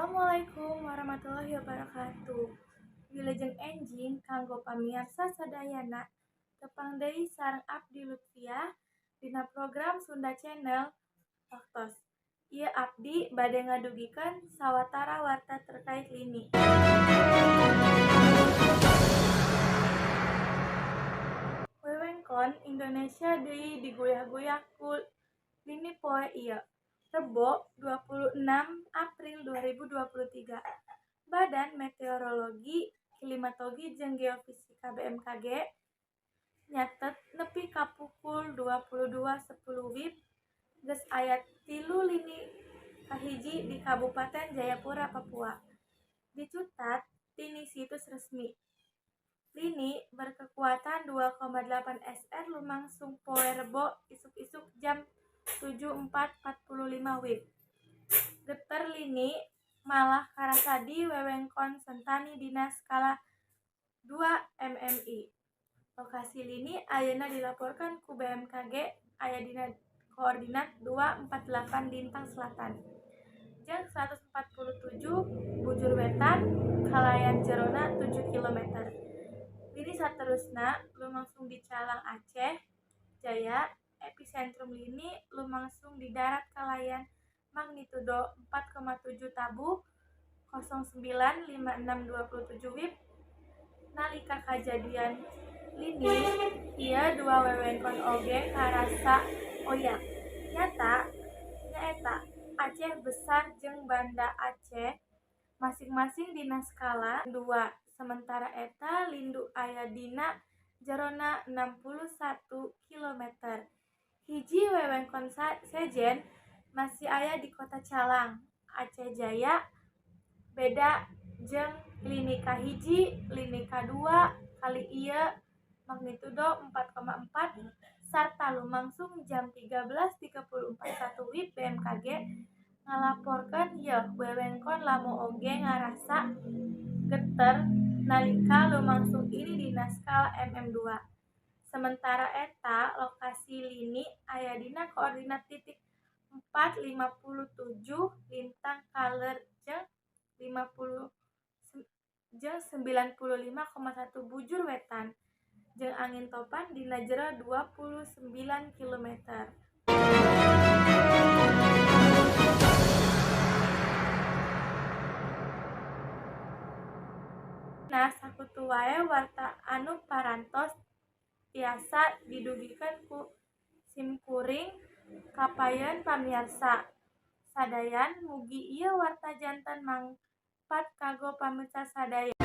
Assalamualaikum warahmatullahi wabarakatuh. Wilujeng enjing kanggo pamiarsa sadayana tepang deui sareng abdi Lutfiah dina program Sunda Channel Waktos. Ieu abdi bade ngadugikeun sawatara warta terkait lini. Wewengkon Indonesia deui diguyah-guyah ku lini poe ieu. Rebo 26 April 2023. Badan Meteorologi, Klimatologi jeung Geofisika BMKG nyatet nepi ka pukul 22.10 WIB geus aya 3 lini kahiji di Kabupaten Jayapura, Papua. Dicutat di situs resmi. Lini berkekuatan 2,8 SR lumangsung poe Rebo isuk-isuk jam 7.45 WIB. Geter lini malah karasa di wewengkon Sentani dina skala 2 MMI. Lokasi lini ayeuna dilaporkan ku BMKG aya dina koordinat 248 lintang selatan jeung 147 bujur wetan kalayan jerona 7 km. Lini saterusna lumangsung di Calang Aceh Jaya. Epicentrum lini lumangsung di darat kalayan magnitudo 4,7 tabuh 09.5627 WIB. Nalika kajadian lini ieu dua wewengkon oge karasa oyak. Nyaeta Aceh Besar jeung Banda Aceh masing-masing dina skala 2. Sementara eta lindu aya dina jerona 61 km. Hiji wewengkon sejen masih aya di Kota Calang, Aceh Jaya. Beda jeung lini kahiji, lini kadua kali ieu magnitudo 4,4 sarta lumangsung jam 13.34 WIB. BMKG ngalaporkeun ieu wewengkon lamo oge ngarasa geter nalika lumangsung ini dina skala MM2. Sementara eta lokasi lini aya dina koordinat titik 457 lintang kaler jeung 95,1 bujur wetan jeung angin topan dina jero 29 km. Nah, sakutu wae warta anu parantos tiasa didugikeun ku simkuring kapayeun pamiarsa sadayan. Mugi ieu warta janten mangpat kanggo pamirsa sadaya.